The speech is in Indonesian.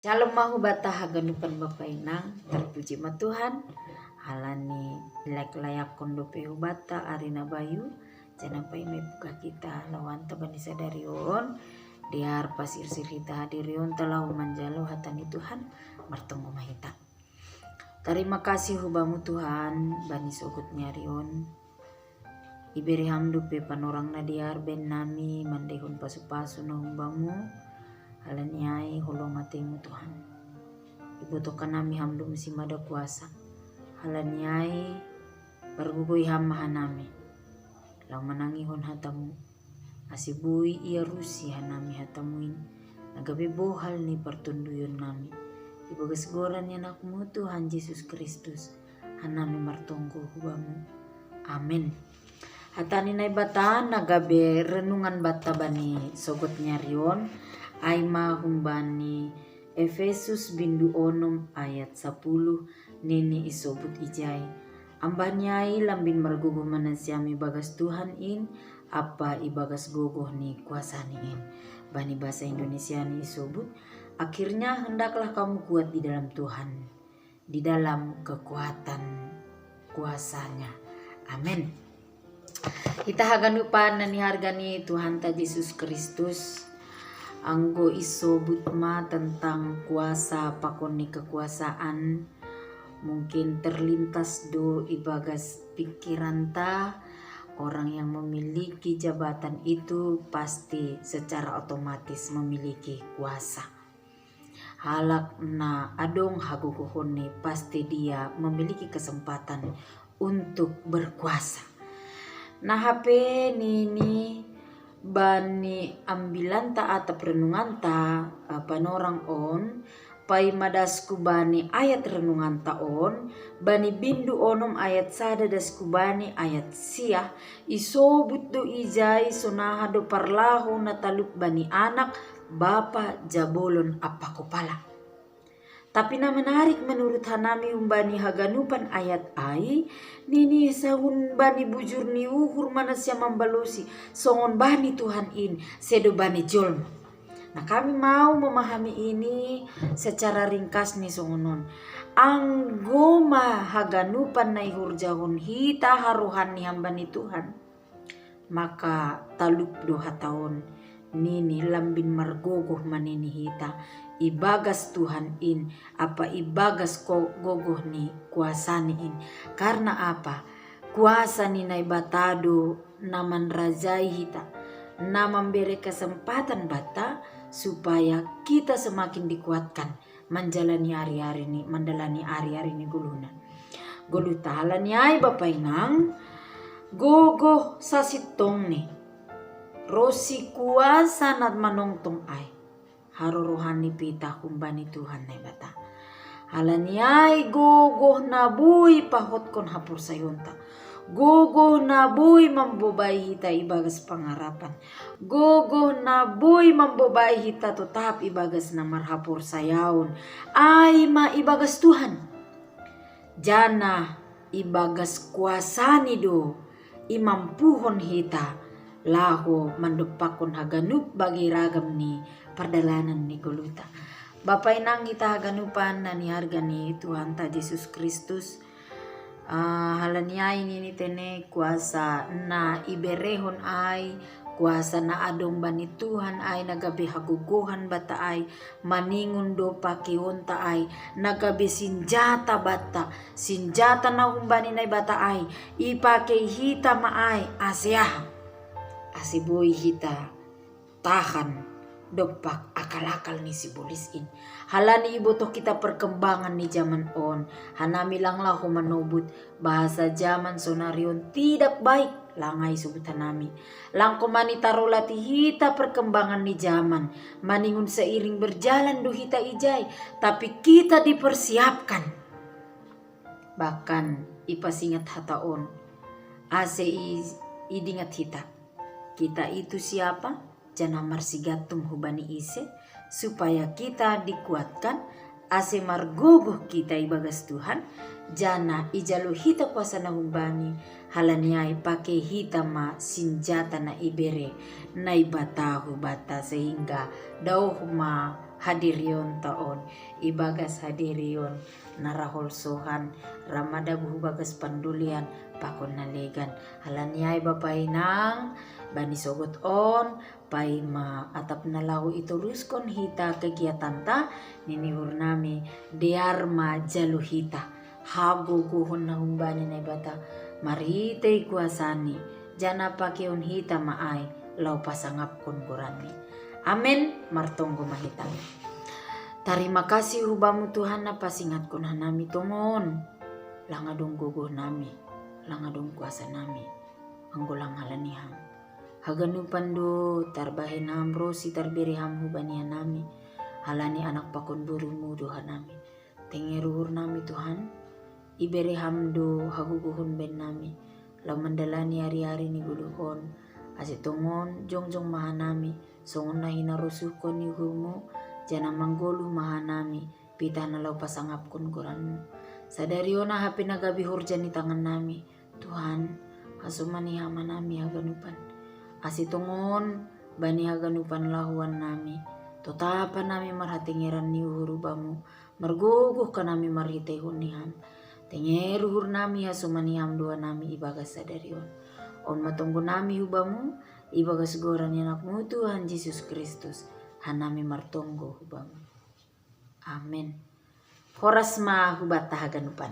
Shalom mahu bataha ganupan Bapa Inang, terpuji ma Tuhan. Halani layak kondo peu bata arina bayu, jangan pai buka kita lawan tabani sadarion. Diar pasir sirita hadirion telah manjalo hatani Tuhan bertemu mahita. Terima kasih hubamu Tuhan, bani sogut nyarion. Iberi hamdu pe panorang nadiar ben nami mandehun pasu-pasu na humbamu. Halaniai holong matemu Tuhan. Ibutuhkan nami hamdu mesti mada kuasa. Halaniai bergugui hamahan nami. Lau menangi hon hatamu. Asibui ia rusi hanami hatamuin. Nagabi bohal ni pertunduyun nami. Ibagas goran yang nakmu Tuhan Yesus Kristus. Hanami martonggo hubamu. Amin. Hatani nai bata nagabe renungan bata bani sogot nyarion. Aima humbani Efesus bindu onom ayat 10 nini isobut ijai. Ambanyai lambin margugo manasiami bagas Tuhan in apa ibagas gogoh ni kuasani in. Bani bahasa Indonesia ni isobut. Akhirnya hendaklah kamu kuat di dalam Tuhan, di dalam kekuatan kuasanya. Amin. Kita haganupan nani hargani Tuhan ta Yesus Kristus. Anggo isobut ma tentang kuasa pakoni kekuasaan, mungkin terlintas do ibagas pikiran ta. Orang yang memiliki jabatan itu pasti secara otomatis memiliki kuasa. Halak na adong haguguhone pasti dia memiliki kesempatan untuk berkuasa. Nah HP nini bani ambilan ta atau renungan ta panorang on pai madasku bani ayat renungan ta on bani bindu onom ayat sada dasku bani ayat siah isobut do ijai sonaha do parlahu nataluk bani anak bapa jabolon apa kopala. Tapi na menarik menurut hanami umbani haganupan ayat ai nini sahun bani bujur ni uhur mana siya membalosi songon bani Tuhan in sedo bani jolma. Nah kami mau memahami ini secara ringkas nih songonon. Anggoma haganupan na ihur jahun hita haruhan ni hambani Tuhan. Maka taluk doha tahun nini lambin margogoh manini hita. Ibagas Tuhan in apa ibagas gogoh ni kuasa ni in. Karena apa? Kuasa ni nai batado naman razai hita. Naman beri kesempatan bata supaya kita semakin dikuatkan menjalani hari-hari ni, mendalani hari-hari ni guluna. Gulu tahalan yai Bapa Inang gogoh sasitong ni. Rosi kuasa nat manongtong ai. Haro rohani pita kumbani Tuhan na bata. Halaniai gogoh nabui pahot kon hapur sayonta. Gogoh nabui mambobai hita ibagas pangarapan. Gogoh nabui mambobai hita tetap ibagas namar hapur sayaun. Ai ma ibagas Tuhan. Jana ibagas kuasani do imampuhon hita. Laho mandupakon haganup bagi ragam ni perdalanan ni goluta. Bapa Inang kita haganupan na ni harga ni Tuhan ta Yesus Kristus. Halaniai ni tene kuasa na iberehon ai, kuasa na adong bani Tuhan ay nagabi haguguhan bata ay, maningon do pakion ta ay, nagabi sinjata bata, sinjata na humbani na bata ay, ipake hita maay asyah. Asiboy hita tahan dopak akal-akal ni si bulisin. Halani ibuto kita perkembangan ni zaman on. Hanami lang lah manobut bahasa zaman sonarion tidak baik. Langay subutan nami. Langko manitarolati hita perkembangan ni zaman. Maningun seiring berjalan do hita ijay. Tapi kita dipersiapkan. Bahkan ipasingat hataon. Ase idingat hita. Kita itu siapa? Jana marsigatum hubani ise supaya kita dikuatkan ase margogoh kita ibagas Tuhan jana ijalo hita kuasa na hubani halaniai pake hita ma sinjata na ibere na ibatahu bata sehingga dauh ma hadirion taon ibagas hadirion narahol sohan ramada buhu bagas pandulian pakon nalegan halaniay bapainang bani sogot on pai ma atap nalahu ituruskon hita kegiatan ta ninihur nami dearma jalu hita hago guhon na humbani na bata marite kuasani jana pakeon hita maay lau pasangap kon gurani. Amen, martonggo mahitang. Terima kasih hubamu Tuhan na pasingat ko na nami tongon. Langadong gugo nami, langadong kuasa nami. Anggulang halaniham. Haganupan do tarbahin ham rosi tarbiri ham hubanian nami. Halani anak pakon buru muduhan nami. Tengeruhur nami Tuhan. Iberi ham do haguguhun ben nami. Lau mandalani hari-hari ni guluhon. Asitongon jongjong mahanami songon na hinarusukon ni humu jana manggolu mahanami pitah nalau pasangap kun kuranmu sadario na hapi nagabi hurjani tangan nami Tuhan asumani hama nami haganupan asitongon bani haganupan lahuan nami totapan nami marhatingeran ni uhurubamu marguguh ka nami marhitehun niham tengeruhur nami asumani ham dua nami ibagas sadarion on matunggu nami hubamu ibagas goran anakmu Tuhan Yesus Kristus hanami martonggo hubamu amin horas ma hubata haganupan